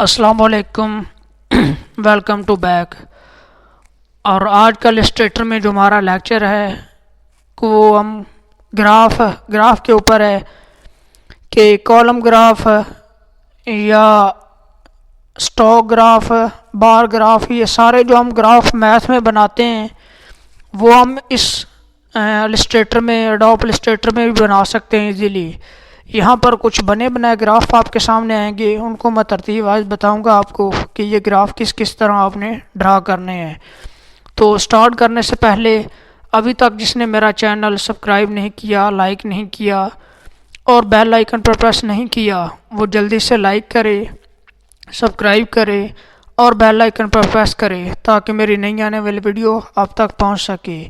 अस्सलामुअलैकुम। Welcome to back. और आज का इलस्ट्रेटर में जो हमारा लेक्चर है वो हम ग्राफ के ऊपर है कि कॉलम ग्राफ या स्टॉक ग्राफ, बार ग्राफ, ये सारे जो हम ग्राफ मैथ में बनाते हैं वो हम इस इलस्ट्रेटर में, एडोब इलस्ट्रेटर में भी बना सकते हैं इजीली। यहाँ पर कुछ बने बनाए ग्राफ आपके सामने आएंगे, उनको मैं तरतीब आज बताऊंगा आपको कि ये ग्राफ किस किस तरह आपने ड्रा करने हैं। तो स्टार्ट करने से पहले अभी तक जिसने मेरा चैनल सब्सक्राइब नहीं किया, लाइक नहीं किया और बेल आइकन पर प्रेस नहीं किया, वो जल्दी से लाइक करे, सब्सक्राइब करे और बेल आइकन पर प्रेस करे ताकि मेरी नई आने वाली वीडियो आप तक पहुंच सके।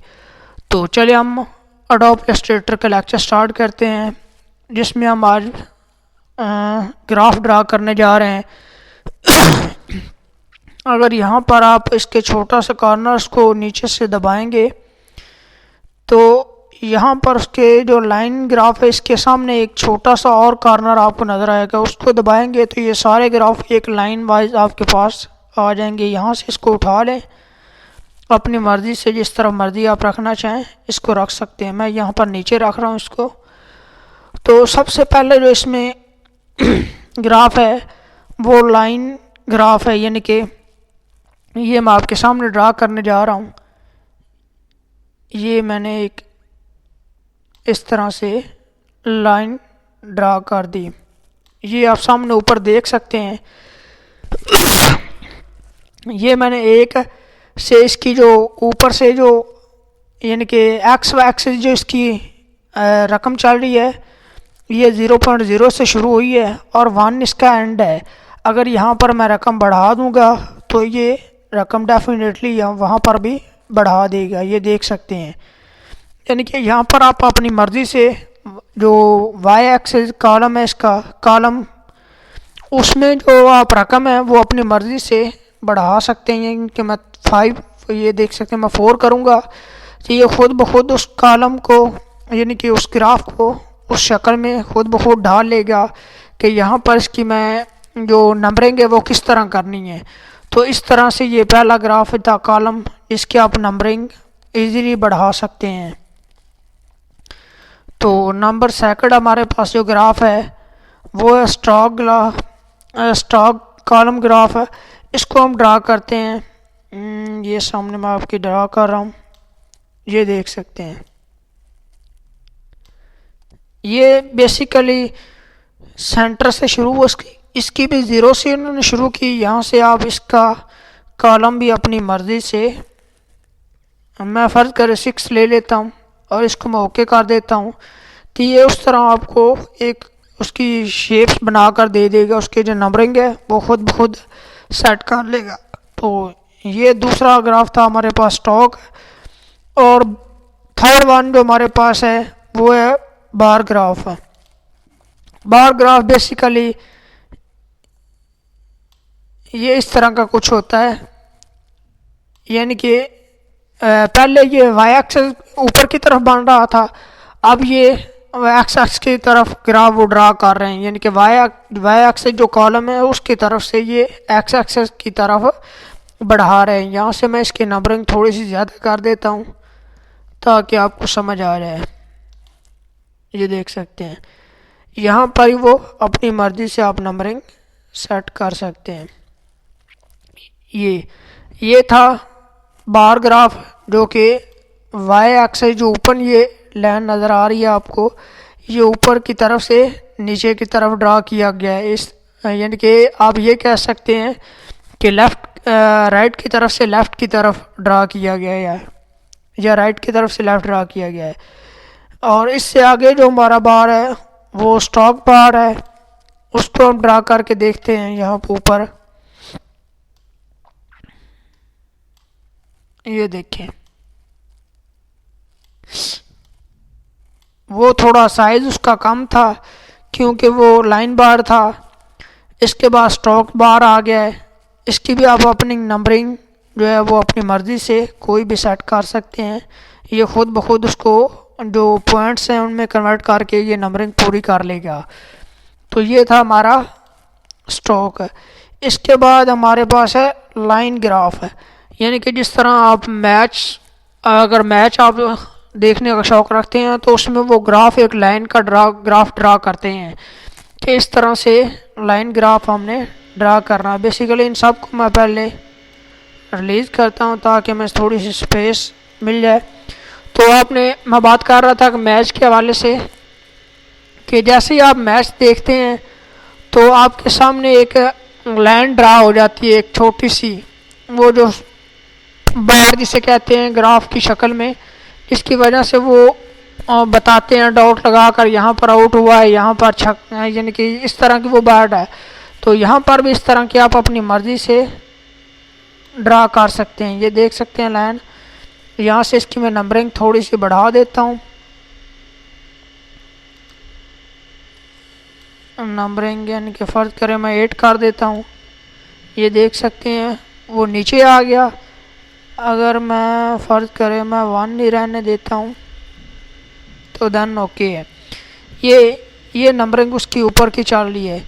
तो चलिए हम एडोब इलस्ट्रेटर का लेक्चर स्टार्ट करते हैं जिसमें हम आज ग्राफ ड्रा करने जा रहे हैं। अगर यहाँ पर आप इसके छोटा सा कॉर्नर्स को नीचे से दबाएंगे तो यहाँ पर उसके जो लाइन ग्राफ है इसके सामने एक छोटा सा और कॉर्नर आपको नज़र आएगा, उसको दबाएंगे तो ये सारे ग्राफ एक लाइन वाइज आपके पास आ जाएंगे। यहाँ से इसको उठा लें, अपनी मर्ज़ी से जिस तरह मर्ज़ी आप रखना चाहें इसको रख सकते हैं। मैं यहाँ पर नीचे रख रहा हूँ इसको। तो सबसे पहले जो इसमें ग्राफ है वो लाइन ग्राफ है, यानी कि ये मैं आपके सामने ड्रा करने जा रहा हूँ। ये मैंने एक इस तरह से लाइन ड्रा कर दी, ये आप सामने ऊपर देख सकते हैं। ये मैंने एक से इसकी जो ऊपर से जो यानी कि एक्स एक्सिस जो इसकी रकम चल रही है ये 0.0 से शुरू हुई है और 1 इसका एंड है। अगर यहाँ पर मैं रकम बढ़ा दूँगा तो ये रकम डेफिनेटली वहाँ पर भी बढ़ा देगा, ये देख सकते हैं। यानी कि यहाँ पर आप अपनी मर्ज़ी से जो वाई एक्सिस कॉलम है इसका कॉलम, उसमें जो आप रकम है वो अपनी मर्ज़ी से बढ़ा सकते हैं। कि मैं 5, ये देख सकते हैं मैं 4 करूँगा तो ये ख़ुद ब खुद उस कॉलम को यानी कि उस ग्राफ को उस शक्ल में खुद ब खुद डाल लेगा कि यहाँ पर इसकी मैं जो नंबरिंग है वो किस तरह करनी है। तो इस तरह से ये पहला ग्राफ था कॉलम, इसकी आप नंबरिंग इजीली बढ़ा सकते हैं। तो नंबर सेकंड हमारे पास जो ग्राफ है वो है स्टॉक कॉलम ग्राफ है। इसको हम ड्रा करते हैं। ये सामने मैं आपकी ड्रा कर रहा हूँ, ये देख सकते हैं। ये बेसिकली सेंटर से शुरू हुआ, इसकी भी 0 से उन्होंने शुरू की। यहाँ से आप इसका कॉलम भी अपनी मर्ज़ी से, मैं फ़र्ज़ करे 6 ले लेता हूँ और इसको मैं ओके कर देता हूँ तो ये उस तरह आपको एक उसकी शेप्स बना कर दे देगा। उसके जो नंबरिंग है वो खुद ब खुद सेट कर लेगा। तो ये दूसरा ग्राफ था हमारे पास स्टॉक। और थर्ड वन जो हमारे पास है वो है bar graph. Bar graph basically ये इस तरह का कुछ होता है, यानी कि पहले ये वाई एक्सिस ऊपर की तरफ बन रहा था, अब ये एक्स एक्सिस की तरफ ग्राफ वो ड्रा कर रहे हैं। यानी कि वाई एक्सिस जो कॉलम है उसकी तरफ से ये एक्स एक्सिस की तरफ बढ़ा रहे हैं। यहाँ से मैं इसकी नंबरिंग थोड़ी सी ज़्यादा कर देता हूँ ताकि आपको समझ आ जाए। ये देख सकते हैं यहाँ पर वो अपनी मर्ज़ी से आप नंबरिंग सेट कर सकते हैं। ये था बार ग्राफ जो कि वाई एक्सिस जो ऊपर ये लाइन नज़र आ रही है आपको, ये ऊपर की तरफ से नीचे की तरफ ड्रा किया गया है। इस यानी कि आप ये कह सकते हैं कि राइट की तरफ से लेफ़्ट की तरफ ड्रा किया गया है या राइट की तरफ से लेफ़्ट ड्रा किया गया है। और इससे आगे जो हमारा बार है वो स्टॉक बार है, उसको हम ड्रा करके देखते हैं। यहाँ ऊपर ये देखें, वो थोड़ा साइज़ उसका कम था क्योंकि वो लाइन बार था। इसके बाद स्टॉक बार आ गया है। इसकी भी आप अपनी नंबरिंग जो है वो अपनी मर्ज़ी से कोई भी सेट कर सकते हैं। ये ख़ुद ब खुद उसको जो पॉइंट्स हैं उनमें कन्वर्ट करके ये नंबरिंग पूरी कर लेगा। तो ये था हमारा स्टॉक। इसके बाद हमारे पास है लाइन ग्राफ है, यानी कि जिस तरह आप अगर मैच आप देखने का शौक़ रखते हैं तो उसमें वो ग्राफ एक लाइन का ग्राफ ड्रा करते हैं कि इस तरह से लाइन ग्राफ हमने ड्रा करना है। बेसिकली इन सब को मैं पहले रिलीज़ करता हूँ ताकि मैं थोड़ी सी स्पेस मिल जाए। तो मैं बात कर रहा था कि मैच के हवाले से, कि जैसे ही आप मैच देखते हैं तो आपके सामने एक लाइन ड्रा हो जाती है, एक छोटी सी, वो जो बार जिसे कहते हैं ग्राफ की शक्ल में, इसकी वजह से वो बताते हैं डॉट लगाकर यहाँ पर आउट हुआ है, यहाँ पर छक, यानी कि इस तरह की वो बार है। तो यहाँ पर भी इस तरह की आप अपनी मर्ज़ी से ड्रा कर सकते हैं। ये देख सकते हैं लाइन, यहाँ से इसकी मैं नंबरिंग थोड़ी सी बढ़ा देता हूँ, नंबरिंग यानी कि फ़र्ज़ करें मैं 8 कर देता हूँ। ये देख सकते हैं वो नीचे आ गया। अगर मैं फ़र्ज़ करें मैं 1 नहीं रहने देता हूँ तो देन ओके है। ये नंबरिंग उसकी ऊपर की चल रही है।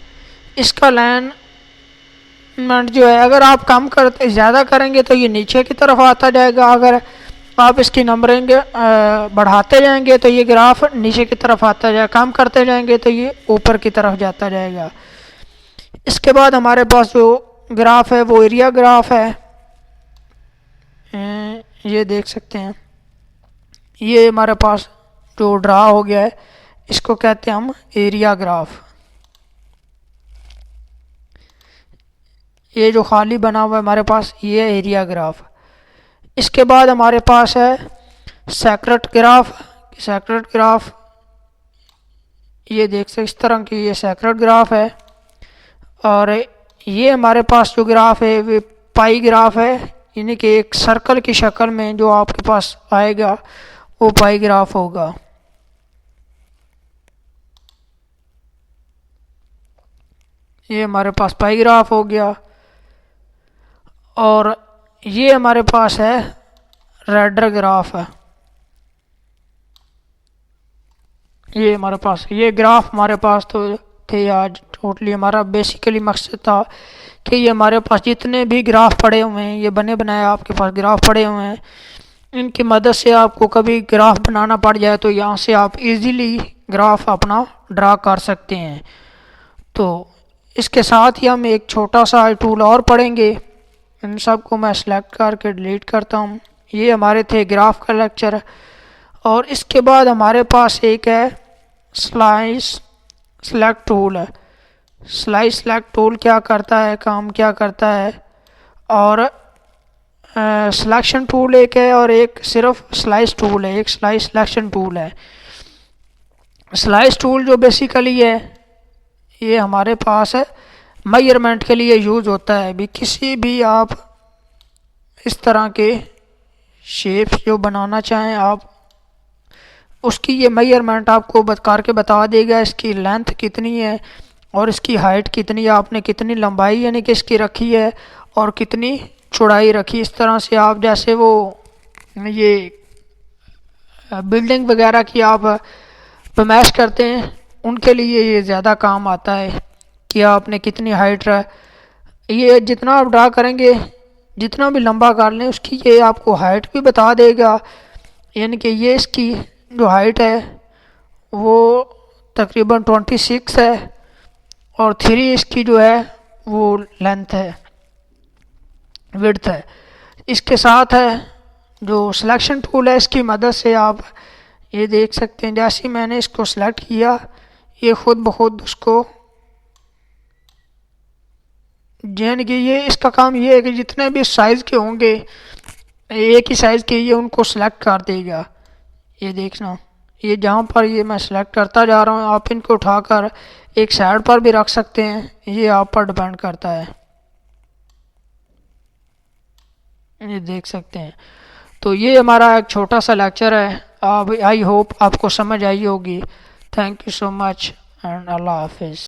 इसका अलाइनमेंट जो है, अगर आप कम करते ज़्यादा करेंगे तो ये नीचे की तरफ आता जाएगा, अगर आप इसकी नंबरिंग बढ़ाते जाएंगे तो ये ग्राफ नीचे की तरफ आता जाएगा, कम करते जाएंगे तो ये ऊपर की तरफ जाता जाएगा। इसके बाद हमारे पास जो ग्राफ है वो एरिया ग्राफ है। ये देख सकते हैं, ये हमारे पास जो ड्रा हो गया है इसको कहते हैं हम एरिया ग्राफ। ये जो खाली बना हुआ है हमारे पास, ये एरिया ग्राफ। इसके बाद हमारे पास है सेक्रेट ग्राफ। ये देख सकते इस तरह की ये सेक्रेट ग्राफ है। और ये हमारे पास जो ग्राफ है वो पाई ग्राफ है, यानी कि एक सर्कल की शक्ल में जो आपके पास आएगा वो पाई ग्राफ होगा। ये हमारे पास पाई ग्राफ हो गया। और ये हमारे पास है रैडर ग्राफ है। ये हमारे पास ये ग्राफ हमारे पास तो थे आज। टोटली हमारा बेसिकली मकसद था कि ये हमारे पास जितने भी ग्राफ पड़े हुए हैं, ये बने बनाए आपके पास ग्राफ पड़े हुए हैं, इनकी मदद से आपको कभी ग्राफ बनाना पड़ जाए तो यहाँ से आप इजीली ग्राफ अपना ड्रा कर सकते हैं। तो इसके साथ ही हम एक छोटा सा टूल और पढ़ेंगे। इन सब को मैं सेलेक्ट करके डिलीट करता हूँ। ये हमारे थे ग्राफ का लेक्चर। और इसके बाद हमारे पास एक है स्लाइस सेलेक्ट टूल है। स्लाइस सेलेक्ट टूल क्या करता है, काम क्या करता है, और सिलेक्शन टूल एक है और एक सिर्फ स्लाइस टूल है, एक स्लाइस सिलेक्शन टूल है। स्लाइस टूल जो बेसिकली है ये हमारे पास है मेजरमेंट के लिए यूज़ होता है। भी किसी भी आप इस तरह के शेप्स जो बनाना चाहें आप, उसकी ये मेजरमेंट आपको करके बता देगा इसकी लेंथ कितनी है और इसकी हाइट कितनी है, आपने कितनी लंबाई यानी कि इसकी रखी है और कितनी चौड़ाई रखी। इस तरह से आप जैसे वो ये बिल्डिंग वगैरह की आप पैमाइश करते हैं, उनके लिए ये ज़्यादा काम आता है कि आपने कितनी हाइट ये जितना आप ड्रा करेंगे, जितना भी लंबा कर लें उसकी ये आपको हाइट भी बता देगा। यानी कि ये इसकी जो हाइट है वो तकरीबन 26 है और 3 इसकी जो है वो लेंथ है, विड्थ है। इसके साथ है जो सिलेक्शन टूल है, इसकी मदद से आप ये देख सकते हैं जैसे ही मैंने इसको सेलेक्ट किया ये खुद ब खुद उसको, यानी कि ये इसका काम ये है कि जितने भी साइज़ के होंगे एक ही साइज़ के ये उनको सेलेक्ट कर देगा। ये देखना, ये जहाँ पर ये मैं सेलेक्ट करता जा रहा हूँ, आप इनको उठाकर एक साइड पर भी रख सकते हैं, ये आप पर डिपेंड करता है। ये देख सकते हैं। तो ये हमारा एक छोटा सा लेक्चर है। आई होप आपको समझ आई होगी। Thank you so much and अल्लाह हाफिज़।